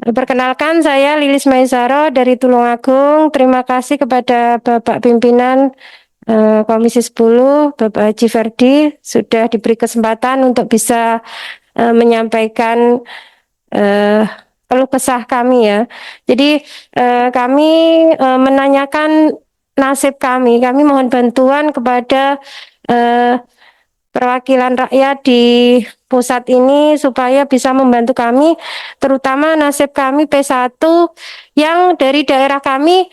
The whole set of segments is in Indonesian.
Perkenalkan, saya Lilis Maisaro dari Tulungagung. Terima kasih kepada Bapak Pimpinan Komisi 10, Bapak Haji Ferdi, sudah diberi kesempatan untuk bisa menyampaikan keluh kesah kami ya. Jadi kami menanyakan nasib kami. Kami mohon bantuan kepada eh, perwakilan rakyat di pusat ini supaya bisa membantu kami, terutama nasib kami P1 yang dari daerah kami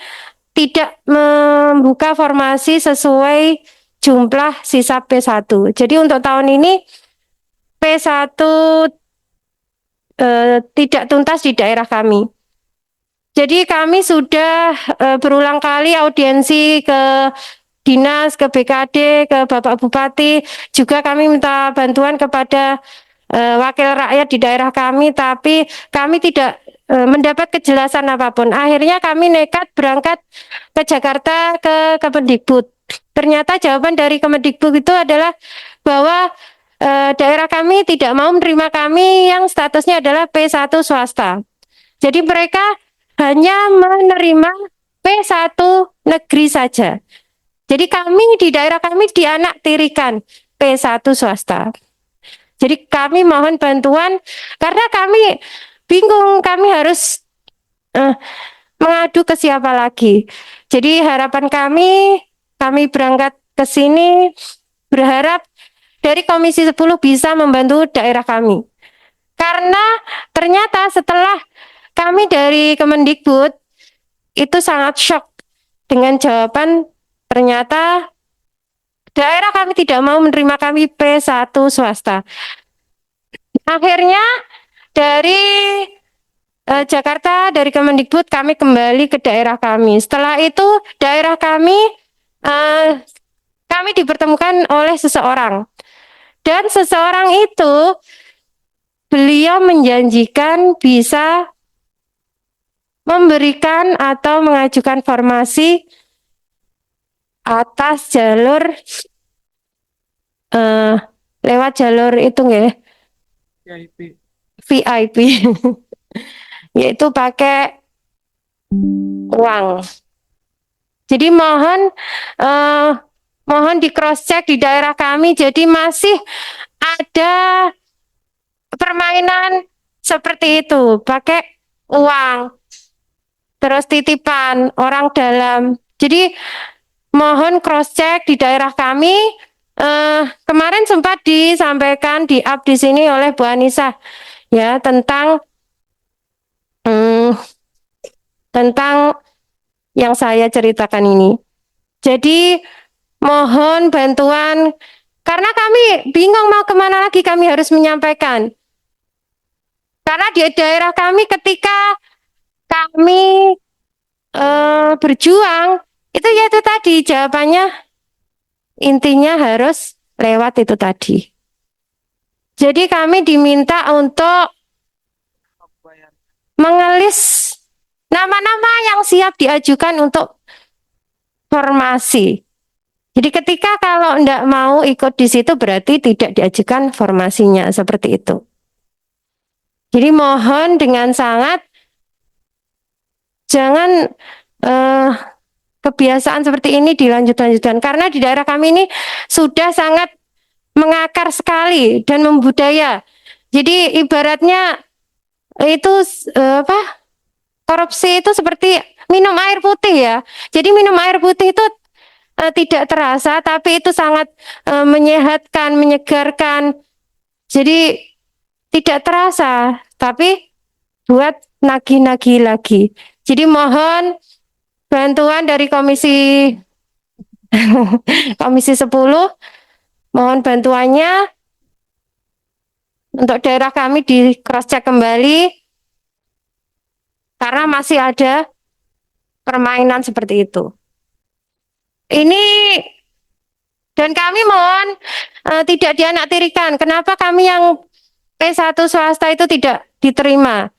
tidak membuka formasi sesuai jumlah sisa P1. Jadi untuk tahun ini P1 tidak tuntas di daerah kami. Jadi kami sudah berulang kali audiensi ke dinas, ke BKD, ke Bapak Bupati, juga kami minta bantuan kepada wakil rakyat di daerah kami, tapi kami tidak mendapat kejelasan apapun. Akhirnya kami nekat berangkat ke Jakarta ke Kemendikbud. Ternyata jawaban dari Kemendikbud itu adalah bahwa daerah kami tidak mau menerima kami yang statusnya adalah P1 swasta. Jadi mereka hanya menerima P1 negeri saja. Jadi kami di daerah kami dianaktirikan P1 swasta. Jadi kami mohon bantuan karena kami bingung, kami harus mengadu ke siapa lagi. Jadi harapan kami berangkat ke sini berharap dari Komisi 10 bisa membantu daerah kami. Karena ternyata setelah kami dari Kemendikbud itu sangat shock dengan jawaban ternyata daerah kami tidak mau menerima kami P1 swasta. Akhirnya dari Jakarta, dari Kemendikbud kami kembali ke daerah kami. Setelah itu daerah kami dipertemukan oleh seseorang. Dan seseorang itu beliau menjanjikan bisa memberikan atau mengajukan formasi atas jalur lewat jalur itu nggak VIP yaitu pakai uang. Jadi mohon di cross check di daerah kami. Jadi masih ada permainan seperti itu, pakai uang, terus titipan orang dalam. Jadi mohon cross check di daerah kami. Kemarin sempat disampaikan di up di sini oleh Bu Anissa ya tentang yang saya ceritakan ini. Jadi mohon bantuan karena kami bingung mau kemana lagi kami harus menyampaikan. Karena di daerah kami ketika kami berjuang itu ya itu tadi jawabannya intinya harus lewat itu tadi. Jadi kami diminta untuk mengelis nama-nama yang siap diajukan untuk formasi. Jadi ketika kalau tidak mau ikut di situ berarti tidak diajukan formasinya seperti itu. Jadi mohon dengan sangat jangan kebiasaan seperti ini dilanjutkan karena di daerah kami ini sudah sangat mengakar sekali dan membudaya. Jadi ibaratnya itu korupsi itu seperti minum air putih ya. Jadi minum air putih itu tidak terasa tapi itu sangat menyehatkan, menyegarkan. Jadi tidak terasa tapi buat nagih-nagih lagi. Jadi mohon bantuan dari Komisi 10, mohon bantuannya untuk daerah kami di cross check kembali karena masih ada permainan seperti itu. Ini dan kami mohon tidak dianaktirikan. Kenapa kami yang P1 swasta itu tidak diterima?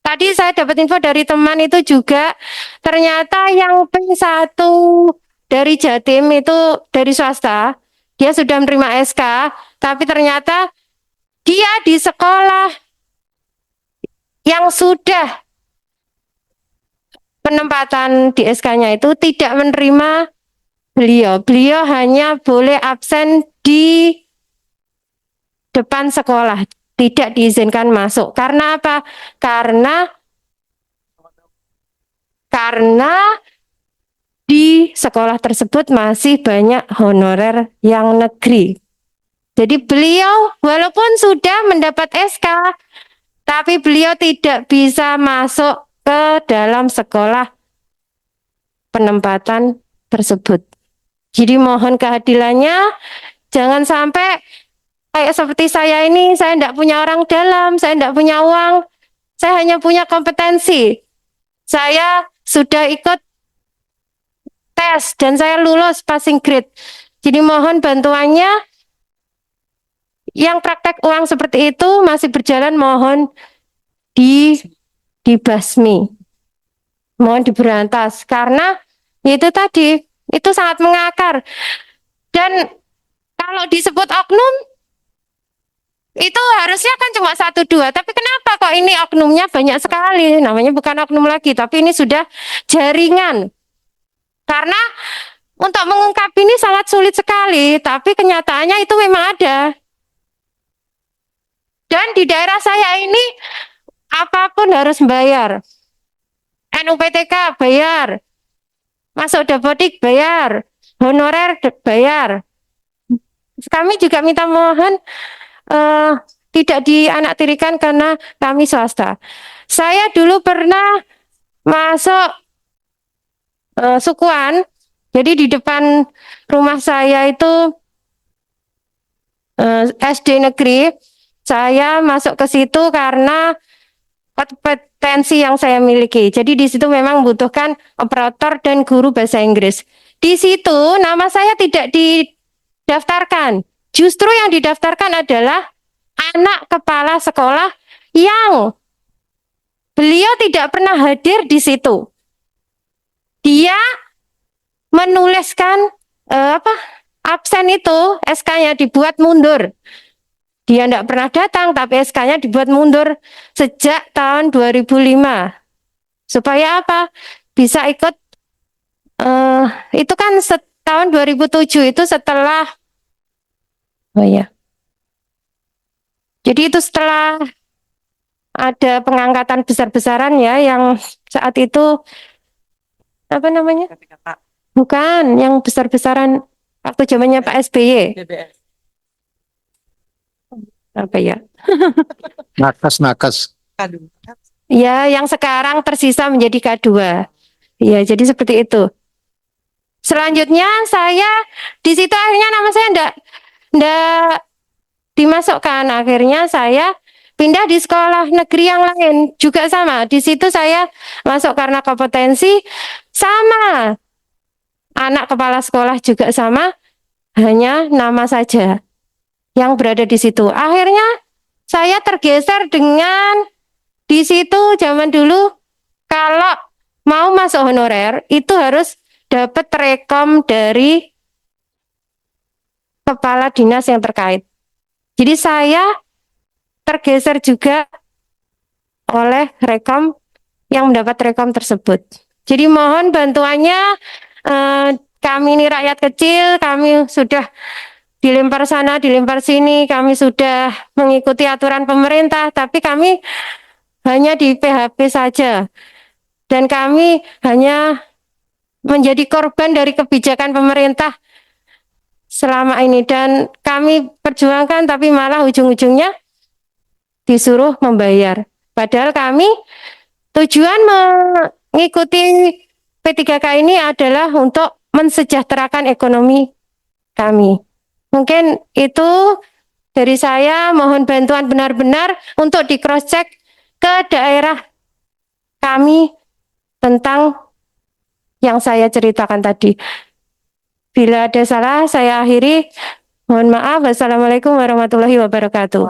Tadi saya dapat info dari teman itu juga ternyata yang P1 dari Jatim itu dari swasta, dia sudah menerima SK, tapi ternyata dia di sekolah yang sudah penempatan di SK-nya itu tidak menerima beliau. Beliau hanya boleh absen di depan sekolah, tidak diizinkan masuk. Karena apa? Karena di sekolah tersebut masih banyak honorer yang negeri. Jadi beliau walaupun sudah mendapat SK, tapi beliau tidak bisa masuk ke dalam sekolah penempatan tersebut. Jadi mohon keadilannya, jangan sampai kayak seperti saya ini, saya tidak punya orang dalam, saya tidak punya uang, saya hanya punya kompetensi. Saya sudah ikut tes dan saya lulus passing grade. Jadi mohon bantuannya, yang praktek uang seperti itu masih berjalan, mohon dibasmi, mohon diberantas, karena itu tadi itu sangat mengakar. Dan kalau disebut oknum itu harusnya kan cuma satu dua, tapi kenapa kok ini oknumnya banyak sekali? Namanya bukan oknum lagi, tapi ini sudah jaringan. Karena untuk mengungkap ini sangat sulit sekali, tapi kenyataannya itu memang ada. Dan di daerah saya ini apapun harus bayar. NUPTK bayar, masuk dapodik bayar, honorer bayar. Kami juga minta mohon tidak dianaktirikan karena kami swasta. Saya dulu pernah masuk sukuan, jadi di depan rumah saya itu SD negeri. Saya masuk ke situ karena kompetensi yang saya miliki. Jadi di situ memang membutuhkan operator dan guru bahasa Inggris. Di situ nama saya tidak didaftarkan. Justru yang didaftarkan adalah anak kepala sekolah yang beliau tidak pernah hadir di situ. Dia menuliskan absen itu, SK-nya dibuat mundur. Dia tidak pernah datang, tapi SK-nya dibuat mundur sejak tahun 2005. Supaya apa? Bisa ikut, itu kan tahun 2007 itu setelah, jadi itu setelah ada pengangkatan besar-besaran ya, yang saat itu, apa namanya? Bukan, yang besar-besaran waktu zamannya Pak SBY. Apa ya? Nakes. Ya, yang sekarang tersisa menjadi K2. Ya, jadi seperti itu. Selanjutnya saya di situ akhirnya nama saya enggak dimasukkan. Akhirnya saya pindah di sekolah negeri yang lain, juga sama. Di situ saya masuk karena kompetensi, sama. Anak kepala sekolah juga sama, hanya nama saja yang berada di situ. Akhirnya saya tergeser dengan di situ zaman dulu kalau mau masuk honorer itu harus dapat rekom dari kepala dinas yang terkait. Jadi saya tergeser juga oleh rekom yang mendapat rekom tersebut. Jadi mohon bantuannya, kami ini rakyat kecil, kami sudah dilempar sana, dilempar sini, kami sudah mengikuti aturan pemerintah, tapi kami hanya di PHP saja. Dan kami hanya menjadi korban dari kebijakan pemerintah selama ini. Dan kami perjuangkan, tapi malah ujung-ujungnya disuruh membayar. Padahal kami tujuan mengikuti P3K ini adalah untuk mensejahterakan ekonomi kami. Mungkin itu dari saya, mohon bantuan benar-benar untuk di cross check ke daerah kami tentang yang saya ceritakan tadi. Bila ada salah saya akhiri. Mohon maaf. Wassalamualaikum warahmatullahi wabarakatuh.